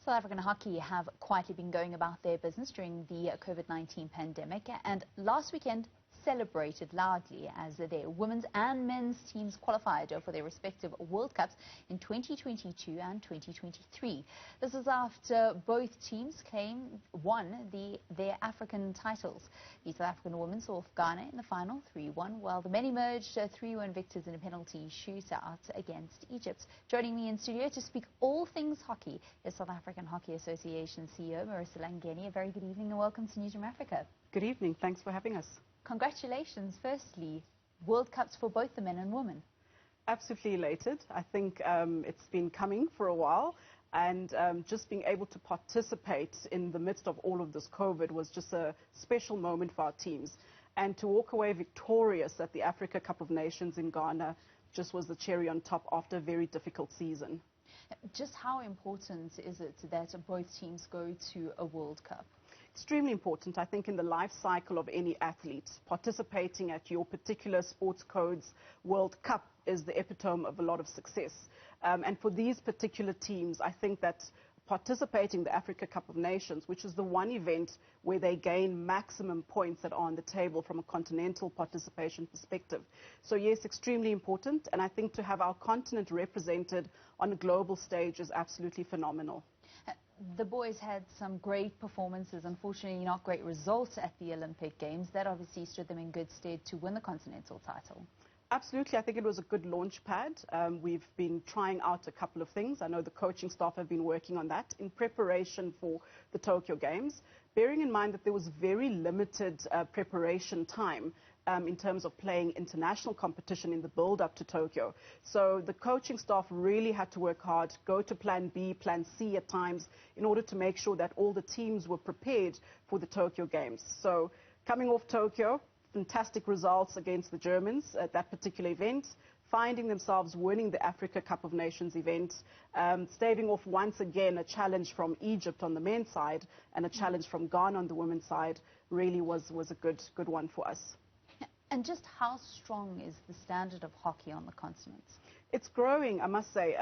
South African hockey have quietly been going about their business during the COVID-19 pandemic, and last weekend celebrated loudly as their women's and men's teams qualified for their respective World Cups in 2022 and 2023. This is after both teams won their African titles. The South African women saw off Ghana in the final 3-1, while the men emerged 3-1 victors in a penalty shootout against Egypt. Joining me in studio to speak all things hockey is South African Hockey Association CEO Marrisa Langeni. A very good evening and welcome to Newzroom Afrika. Good evening. Thanks for having us. Congratulations, firstly, World Cups for both the men and women. Absolutely elated. I think it's been coming for a while, and just being able to participate in the midst of all of this COVID was just a special moment for our teams. And to walk away victorious at the Africa Cup of Nations in Ghana just was the cherry on top after a very difficult season. Just how important is it that both teams go to a World Cup? Extremely important. I think in the life cycle of any athlete, participating at your particular sports code's World Cup is the epitome of a lot of success. And for these particular teams, I think that participating in the Africa Cup of Nations, which is the one event where they gain maximum points that are on the table from a continental participation perspective. So yes, extremely important, and I think to have our continent represented on a global stage is absolutely phenomenal. The boys had some great performances, unfortunately not great results at the Olympic Games. That obviously stood them in good stead to win the continental title. Absolutely. I think it was a good launch pad. We've been trying out a couple of things. I know the coaching staff have been working on that in preparation for the Tokyo Games, bearing in mind that there was very limited preparation time in terms of playing international competition in the build-up to Tokyo. So the coaching staff really had to work hard, go to plan B, plan C at times, in order to make sure that all the teams were prepared for the Tokyo Games. So coming off Tokyo, fantastic results against the Germans at that particular event, finding themselves winning the Africa Cup of Nations event, staving off once again a challenge from Egypt on the men's side and a challenge from Ghana on the women's side really was a good one for us. And just how strong is the standard of hockey on the continent? It's growing, I must say.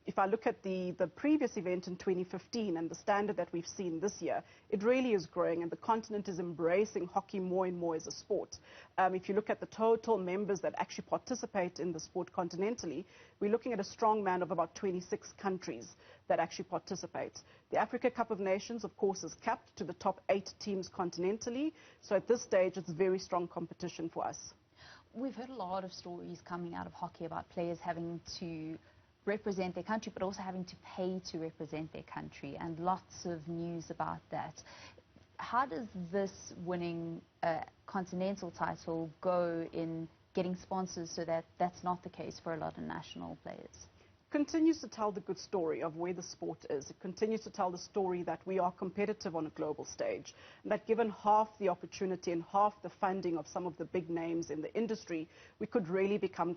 If I look at the previous event in 2015 and the standard that we've seen this year, it really is growing, and the continent is embracing hockey more and more as a sport. If you look at the total members that actually participate in the sport continentally, we're looking at a strongman of about 26 countries that actually participate. The Africa Cup of Nations, of course, is capped to the top 8 teams continentally, so at this stage it's very strong competition for us. We've heard a lot of stories coming out of hockey about players having to represent their country, but also having to pay to represent their country, and lots of news about that. How does this winning continental title go in getting sponsors so that that's not the case for a lot of national players? Continues to tell the good story of where the sport is. It continues to tell the story that we are competitive on a global stage, and that given half the opportunity and half the funding of some of the big names in the industry, we could really become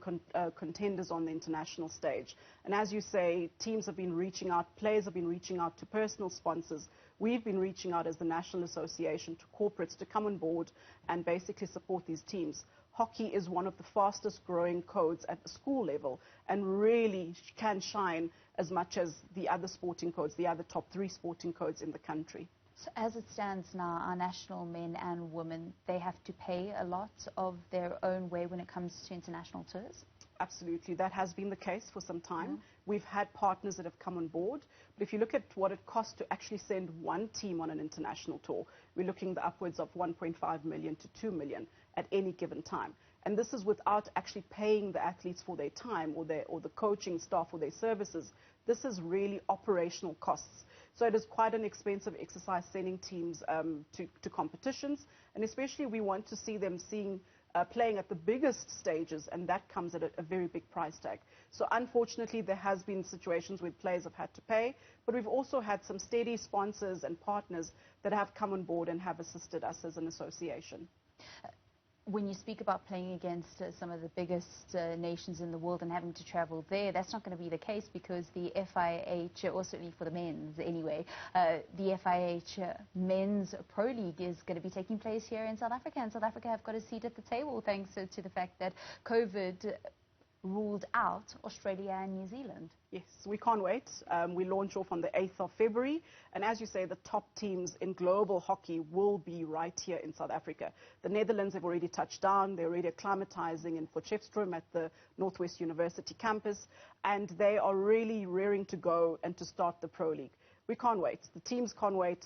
contenders on the international stage. And as you say, teams have been reaching out, players have been reaching out to personal sponsors. We've been reaching out as the National Association to corporates to come on board and basically support these teams. Hockey is one of the fastest growing codes at the school level and really can shine as much as the other sporting codes, the other top 3 sporting codes in the country. So as it stands now, our national men and women, they have to pay a lot of their own way when it comes to international tours? Absolutely. That has been the case for some time. We've had partners that have come on board. But if you look at what it costs to actually send one team on an international tour, we're looking at upwards of 1.5 million to 2 million at any given time. And this is without actually paying the athletes for their time or the coaching staff for their services. This is really operational costs. So it is quite an expensive exercise sending teams to competitions. And especially we want to see them playing at the biggest stages, and that comes at a very big price tag. So unfortunately, there has been situations where players have had to pay, but we've also had some steady sponsors and partners that have come on board and have assisted us as an association. When you speak about playing against some of the biggest nations in the world and having to travel there, that's not going to be the case because the FIH, or certainly for the men's anyway, the FIH Men's Pro League is going to be taking place here in South Africa, and South Africa have got a seat at the table thanks to the fact that COVID ruled out Australia and New Zealand. Yes, we can't wait. We launch off on the 8th of February. And as you say, the top teams in global hockey will be right here in South Africa. The Netherlands have already touched down. They're already acclimatizing in Potchefstroom at the Northwest University campus. And they are really rearing to go and to start the Pro League. We can't wait. The teams can't wait.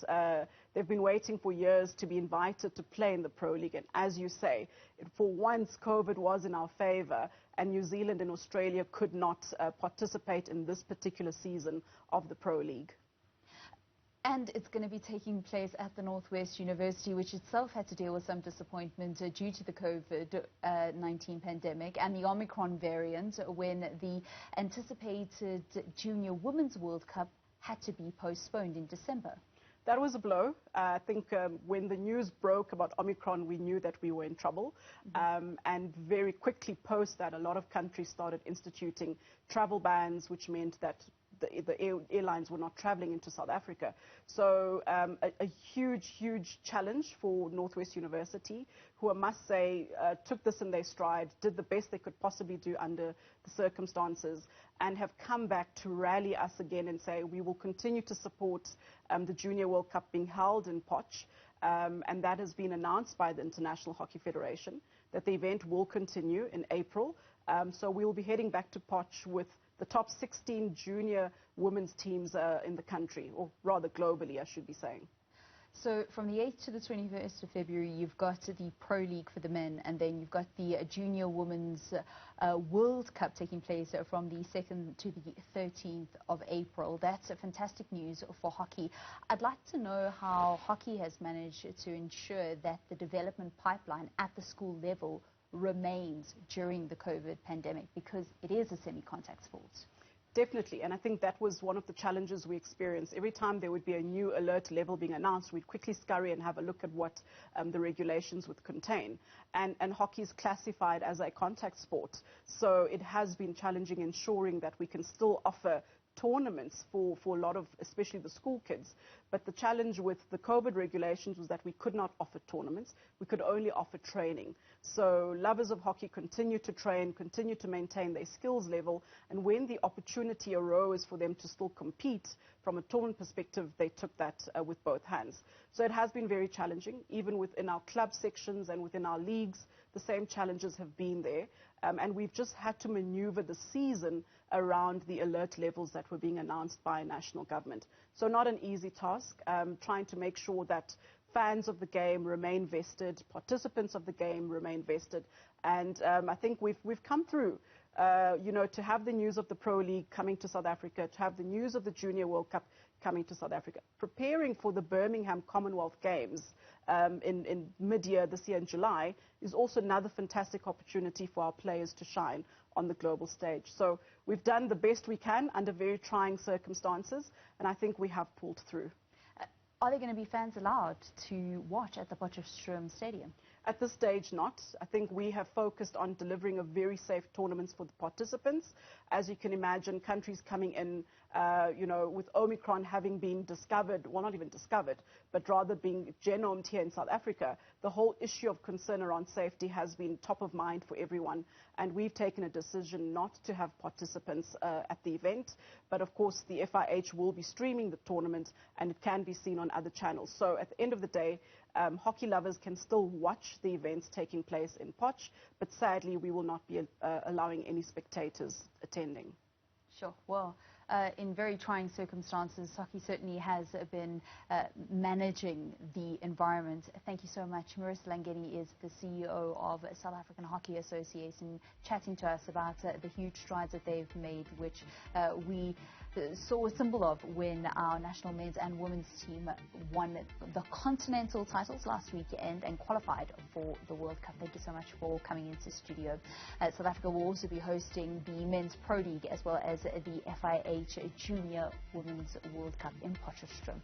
They've been waiting for years to be invited to play in the Pro League. And as you say, for once, COVID was in our favor, and New Zealand and Australia could not participate in this particular season of the Pro League. And it's going to be taking place at the Northwest University, which itself had to deal with some disappointment due to the COVID-19 pandemic and the Omicron variant, when the anticipated Junior Women's World Cup had to be postponed in December. That was a blow. I think when the news broke about Omicron, we knew that we were in trouble. And very quickly post that, a lot of countries started instituting travel bans, which meant that the airlines were not traveling into South Africa. So a huge challenge for Northwest University, who I must say took this in their stride, did the best they could possibly do under the circumstances, and have come back to rally us again and say we will continue to support the Junior World Cup being held in Potch. And that has been announced by the International Hockey Federation, that the event will continue in April. So we will be heading back to Potch with the top 16 junior women's teams in the country, or rather globally, I should be saying. So from the 8th to the 21st of February, you've got the Pro League for the men, and then you've got the Junior Women's World Cup taking place from the 2nd to the 13th of April. That's fantastic news for hockey. I'd like to know how hockey has managed to ensure that the development pipeline at the school level remains during the COVID pandemic, because it is a semi-contact sport. Definitely, and I think that was one of the challenges we experienced. Every time there would be a new alert level being announced, we'd quickly scurry and have a look at what the regulations would contain. And hockey is classified as a contact sport, so it has been challenging ensuring that we can still offer tournaments for a lot of, especially the school kids. But the challenge with the COVID regulations was that we could not offer tournaments. We could only offer training. So lovers of hockey continue to train, continue to maintain their skills level, and when the opportunity arose for them to still compete from a tournament perspective, they took that with both hands. So it has been very challenging, even within our club sections and within our leagues. The same challenges have been there, and we've just had to maneuver the season around the alert levels that were being announced by national government. So not an easy task, trying to make sure that fans of the game remain vested, participants of the game remain vested, and I think we've come through. To have the news of the Pro League coming to South Africa, to have the news of the Junior World Cup coming to South Africa, preparing for the Birmingham Commonwealth Games in mid-year this year in July, is also another fantastic opportunity for our players to shine on the global stage. So we've done the best we can under very trying circumstances, and I think we have pulled through. Are there going to be fans allowed to watch at the Potchefstroom Stadium? At this stage, not. I think we have focused on delivering a very safe tournament for the participants. As you can imagine, countries coming in, with Omicron having been discovered, well, not even discovered, but rather being genomed here in South Africa, the whole issue of concern around safety has been top of mind for everyone. And we've taken a decision not to have participants at the event. But of course, the FIH will be streaming the tournament, and it can be seen on other channels. So at the end of the day, hockey lovers can still watch the events taking place in Potch, but sadly we will not be allowing any spectators attending. Sure. Well, in very trying circumstances, hockey certainly has been managing the environment. Thank you so much. Marrisa Langeni is the CEO of South African Hockey Association, chatting to us about the huge strides that they've made, which we saw a symbol of when our national men's and women's team won the continental titles last weekend and qualified for the World Cup. Thank you so much for coming into studio. South Africa will also be hosting the Men's Pro League as well as the FIH Junior Women's World Cup in Potchefstroom.